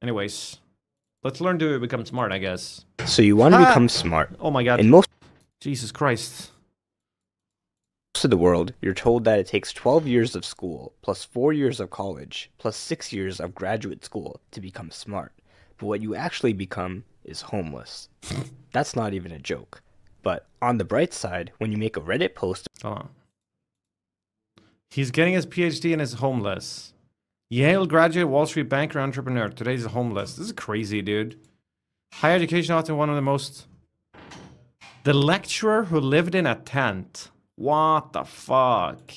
Anyways, let's learn to become smart, I guess. So you want to become smart. Oh my god. In most Jesus Christ. of the world, you're told that it takes 12 years of school, plus 4 years of college, plus 6 years of graduate school to become smart. But what you actually become is homeless. That's not even a joke. But on the bright side, when you make a Reddit post... Hold on. He's getting his PhD and is homeless. Yale graduate, Wall Street banker, entrepreneur. Today he's homeless. This is crazy, dude. Higher education often one of the most... The lecturer who lived in a tent. What the fuck?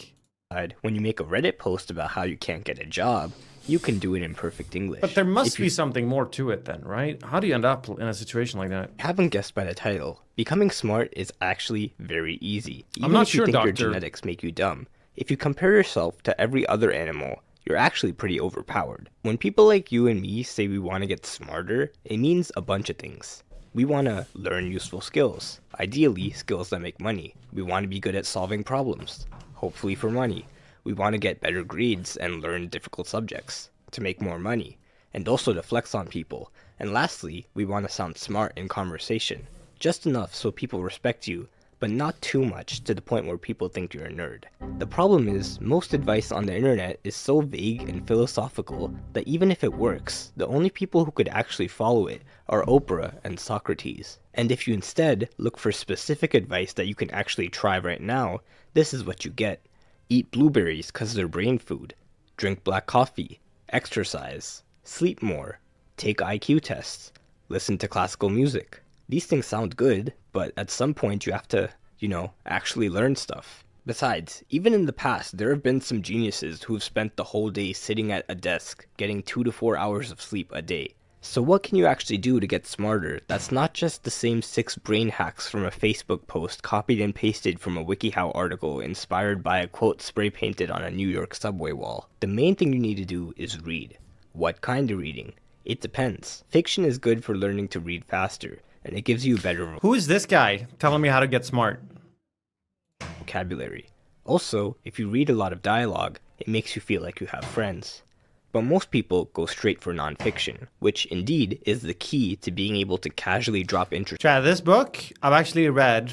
When you make a Reddit post about how you can't get a job, you can do it in perfect English. But there must be something more to it then, right? How do you end up in a situation like that? Haven't guessed by the title. Becoming smart is actually very easy. Even I'm not if you sure, think Doctor. your genetics make you dumb. If you compare yourself to every other animal, you're actually pretty overpowered. When people like you and me say we want to get smarter, it means a bunch of things. We want to learn useful skills. Ideally, skills that make money. We want to be good at solving problems. Hopefully for money. We want to get better grades and learn difficult subjects to make more money, and also to flex on people. And lastly, we want to sound smart in conversation. Just enough so people respect you, but not too much to the point where people think you're a nerd. The problem is, most advice on the internet is so vague and philosophical that even if it works, the only people who could actually follow it are Oprah and Socrates. And if you instead look for specific advice that you can actually try right now, this is what you get. Eat blueberries cause they're brain food. Drink black coffee. Exercise. Sleep more. Take IQ tests. Listen to classical music. These things sound good, but at some point you have to, actually learn stuff. Besides, even in the past, there have been some geniuses who've spent the whole day sitting at a desk, getting 2 to 4 hours of sleep a day. So what can you actually do to get smarter that's not just the same 6 brain hacks from a Facebook post copied and pasted from a WikiHow article inspired by a quote spray painted on a New York subway wall? The main thing you need to do is read. What kind of reading? It depends. Fiction is good for learning to read faster, and it gives you better Who is this guy telling me how to get smart? vocabulary. Also, if you read a lot of dialogue, it makes you feel like you have friends. But most people go straight for nonfiction, which indeed is the key to being able to casually drop interest. Chad, this book I've actually read.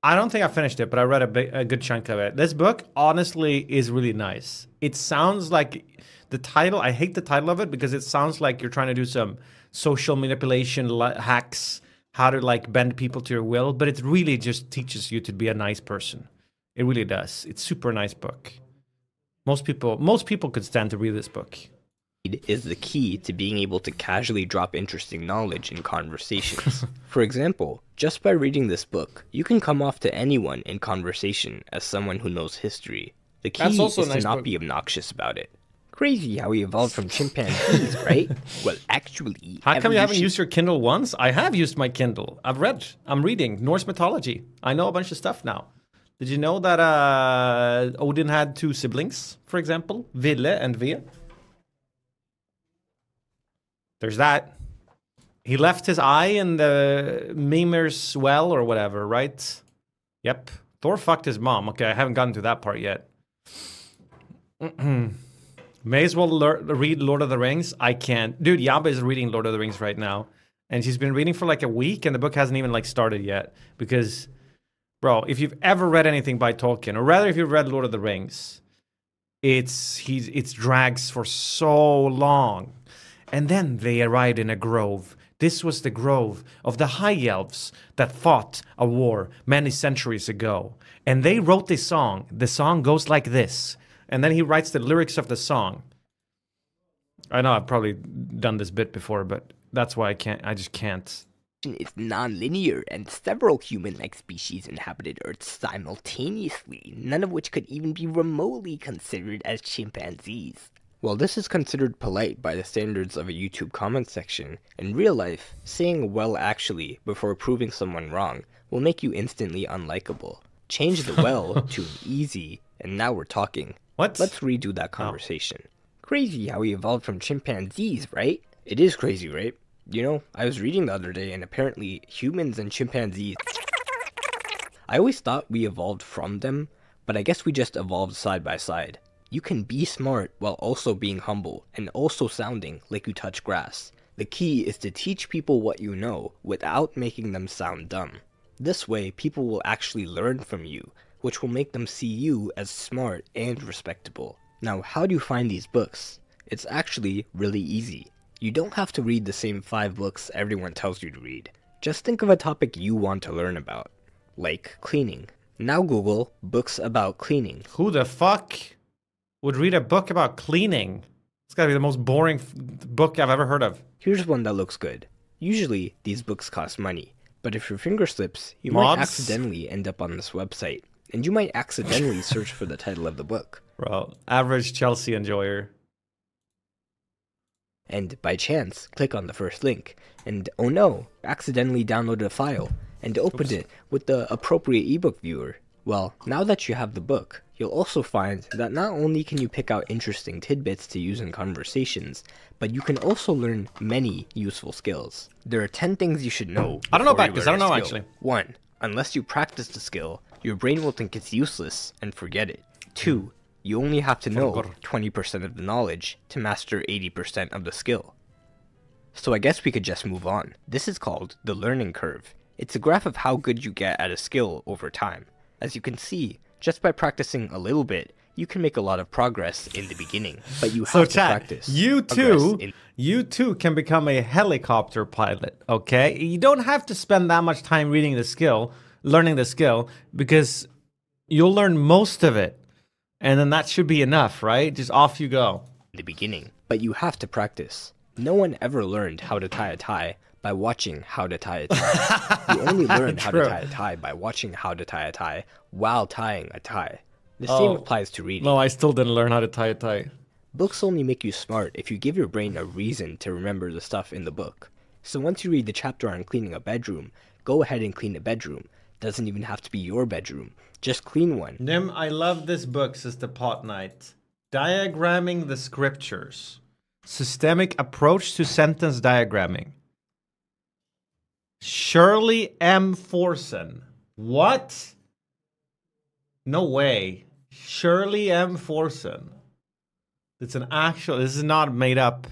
I don't think I finished it, but I read a good chunk of it. This book, honestly, is really nice. It sounds like the title, I hate the title of it because it sounds like you're trying to do some social manipulation hacks, how to like bend people to your will, but it really just teaches you to be a nice person. It really does. It's super nice book. Most people could stand to read this book. Is the key to being able to casually drop interesting knowledge in conversations. For example, just by reading this book, you can come off to anyone in conversation as someone who knows history. The key is to not be obnoxious about it. Crazy how we evolved from chimpanzees, right? Well, actually... How come you haven't used your Kindle once? I have used my Kindle. I'm reading Norse mythology. I know a bunch of stuff now. Did you know that Odin had 2 siblings, for example? Ville and Ve. There's that. He left his eye in the Mimir's well or whatever, right? Yep. Thor fucked his mom. Okay, I haven't gotten to that part yet. May as well read Lord of the Rings. I can't. Dude, Yaba is reading Lord of the Rings right now. And she's been reading for like a week and the book hasn't even like started yet. Because, bro, if you've ever read anything by Tolkien, or rather if you've read Lord of the Rings, it drags for so long. And then they arrived in a grove. This was the grove of the High Elves that fought a war many centuries ago. And they wrote this song. The song goes like this. And then he writes the lyrics of the song. I know I've probably done this bit before, but that's why I just can't. Is non-linear, and several human-like species inhabited Earth simultaneously, none of which could even be remotely considered as chimpanzees. While this is considered polite by the standards of a YouTube comment section, in real life, saying well actually before proving someone wrong will make you instantly unlikable. Change the well to an easy, and now we're talking. What? Let's redo that conversation. Crazy how we evolved from chimpanzees, right? It is crazy, right? You know, I was reading the other day and apparently humans and chimpanzees... I always thought we evolved from them, but I guess we just evolved side by side. You can be smart while also being humble and also sounding like you touch grass. The key is to teach people what you know without making them sound dumb. This way, people will actually learn from you, which will make them see you as smart and respectable. Now, how do you find these books? It's actually really easy. You don't have to read the same 5 books everyone tells you to read. Just think of a topic you want to learn about, like cleaning. Now Google books about cleaning. Who the fuck would read a book about cleaning? It's gotta be the most boring book I've ever heard of. Here's one that looks good. Usually, these books cost money, but if your finger slips, you Mods? might accidentally end up on this website, and you might accidentally search for the title of the book. Bro, average Chelsea enjoyer. And by chance, click on the first link, and oh no, accidentally downloaded a file, and opened it with the appropriate ebook viewer. Well, now that you have the book, you'll also find that not only can you pick out interesting tidbits to use in conversations, but you can also learn many useful skills. There are 10 things you should know. I don't know before about you this, learn I don't a know skill. actually. 1. Unless you practice the skill, your brain will think it's useless and forget it. 2. You only have to know 20% of the knowledge to master 80% of the skill. So I guess we could just move on. This is called the learning curve. It's a graph of how good you get at a skill over time. As you can see, just by practicing a little bit, you can make a lot of progress in the beginning, but you have to practice. You too can become a helicopter pilot, okay? You don't have to spend that much time reading the skill, learning the skill, because you'll learn most of it. And then that should be enough, right? Just off you go. In the beginning, but you have to practice. No one ever learned how to tie a tie by watching how to tie a tie. You only learn how to tie a tie by watching how to tie a tie while tying a tie. The same applies to reading. No, I still didn't learn how to tie a tie. Books only make you smart if you give your brain a reason to remember the stuff in the book. So once you read the chapter on cleaning a bedroom, go ahead and clean a bedroom. Doesn't even have to be your bedroom. Just clean one. Nim, I love this book, Sister Pot Knight. Diagramming the Scriptures. Systemic Approach to Sentence Diagramming. Shirley M. Forson. What? No way. Shirley M. Forson. This is not made up.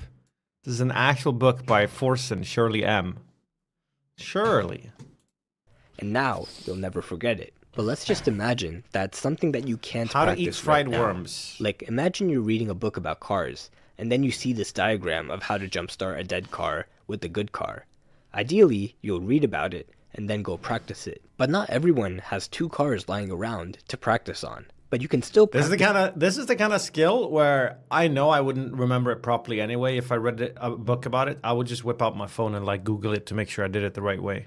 This is an actual book by Forson, Shirley M. Shirley. And now, you'll never forget it. But let's just imagine that's something that you can't How practice to eat fried right now. worms. Like, imagine you're reading a book about cars, and then you see this diagram of how to jumpstart a dead car with a good car. Ideally, you'll read about it, and then go practice it. But not everyone has 2 cars lying around to practice on. But you can still practice. This is the kind of skill where I know I wouldn't remember it properly anyway. If I read a book about it, I would just whip out my phone and like Google it to make sure I did it the right way.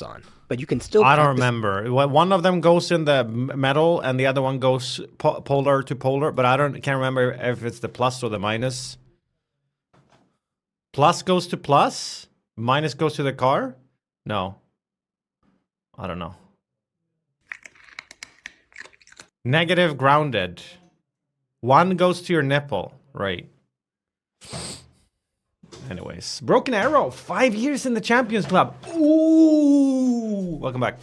On. But you can still I don't remember. One of them goes in the metal and the other one goes polar to polar, but can't remember if it's the plus or the minus. Plus goes to plus? Minus goes to the car? No. I don't know. Negative grounded. 1 goes to your nipple. Right. Anyways, Broken Arrow, 5 years in the Champions Club. Ooh, welcome back.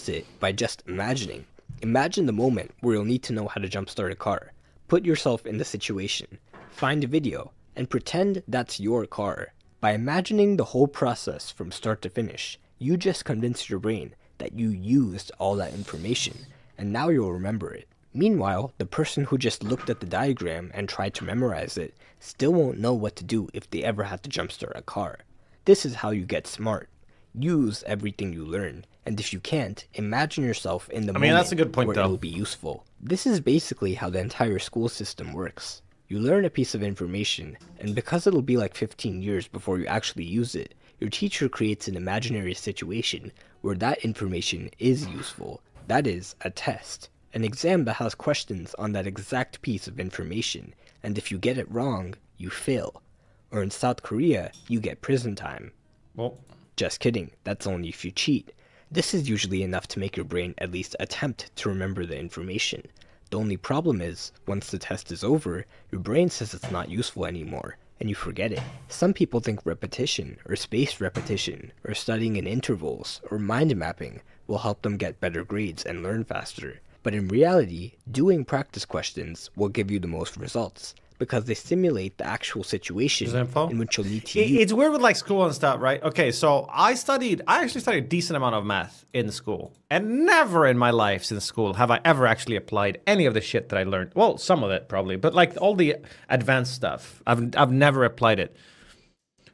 It by just imagining. Imagine the moment where you'll need to know how to jumpstart a car. Put yourself in the situation. Find a video and pretend that's your car. By imagining the whole process from start to finish, you just convinced your brain that you used all that information, and now you'll remember it. Meanwhile, the person who just looked at the diagram and tried to memorize it still won't know what to do if they ever have to jumpstart a car. This is how you get smart. Use everything you learn, and if you can't, imagine yourself in the moment that's a good point, where though. it'll be useful. This is basically how the entire school system works. You learn a piece of information, and because it'll be like 15 years before you actually use it, your teacher creates an imaginary situation where that information is useful. That is, a test. An exam that has questions on that exact piece of information, and if you get it wrong, you fail. Or in South Korea, you get prison time. Well, Just kidding, that's only if you cheat. This is usually enough to make your brain at least attempt to remember the information. The only problem is, once the test is over, your brain says it's not useful anymore, and you forget it. Some people think repetition, or spaced repetition, or studying in intervals, or mind mapping will help them get better grades and learn faster. But But in reality, doing practice questions will give you the most results because they simulate the actual situation in which you'll need to use. It's weird with like school and stuff, right? Okay, so I actually studied a decent amount of math in school. And never in my life since school have I ever actually applied any of the shit that I learned. Well, some of it probably, but like all the advanced stuff, I've never applied it.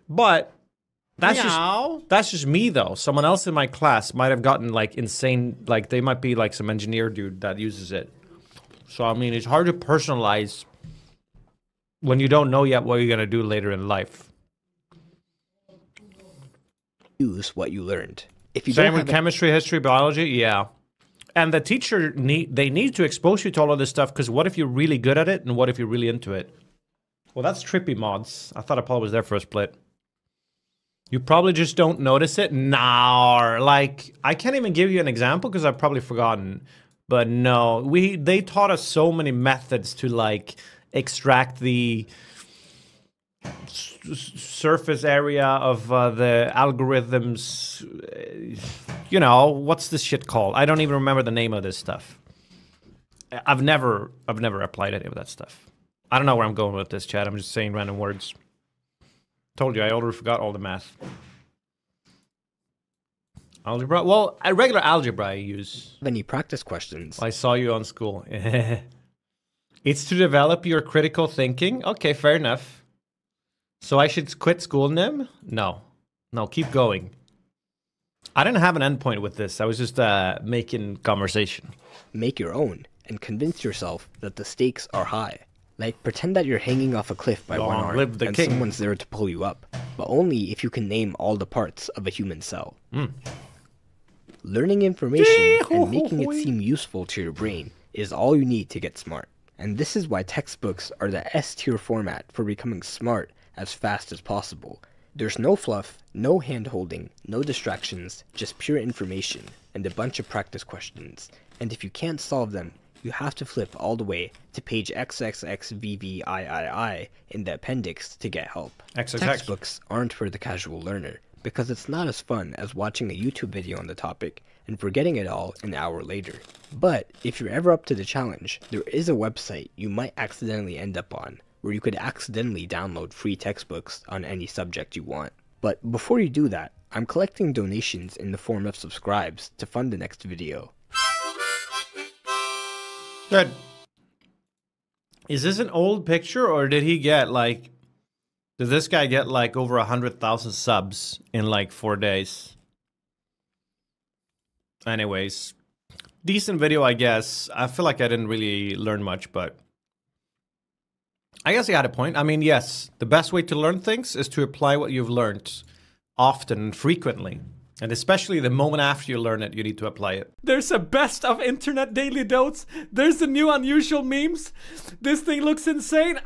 But that's just me though. Someone else in my class might have gotten like insane, like they might be like some engineer dude that uses it. So I mean, it's hard to personalize when you don't know yet what you're gonna do later in life. Use what you learned. If you Same don't with chemistry, history, biology, yeah. And the teacher need to expose you to all of this stuff because what if you're really good at it and what if you're really into it? Well, that's trippy mods. I thought Apollo was there for a split. You probably just don't notice it. Nah, like I can't even give you an example because I've probably forgotten. But no, they taught us so many methods to like extract the surface area of the algorithms. You know, what's this shit called? I don't even remember the name of this stuff. I've never applied any of that stuff. I don't know where I'm going with this, Chad. I'm just saying random words. Told you, I already forgot all the math. Algebra? Well, a regular algebra I use. Any practice questions? I saw you on school. It's to develop your critical thinking. Okay, fair enough. So I should quit school, Nim? No. No, keep going. I didn't have an endpoint with this. I was just making conversation. Make your own and convince yourself that the stakes are high. Like, pretend that you're hanging off a cliff by one arm and someone's there to pull you up, but only if you can name all the parts of a human cell. Learning information and making it seem useful to your brain is all you need to get smart. And this is why textbooks are the S-tier format for becoming smart as fast as possible. There's no fluff, no hand-holding, no distractions, just pure information and a bunch of practice questions. And if you can't solve them, you have to flip all the way to page XXXVVIII in the appendix to get help. Textbooks aren't for the casual learner, because it's not as fun as watching a YouTube video on the topic and forgetting it all an hour later. But if you're ever up to the challenge, there is a website you might accidentally end up on, where you could accidentally download free textbooks on any subject you want. But before you do that, I'm collecting donations in the form of subscribes to fund the next video. Good. Is this an old picture or did he get like... Did this guy get like over 100,000 subs in like 4 days? Anyways. Decent video, I guess. I feel like I didn't really learn much, but... I guess he had a point. I mean, yes, the best way to learn things is to apply what you've learned often and frequently. And especially the moment after you learn it, you need to apply it. There's a best of internet daily dotes. There's the new unusual memes. This thing looks insane.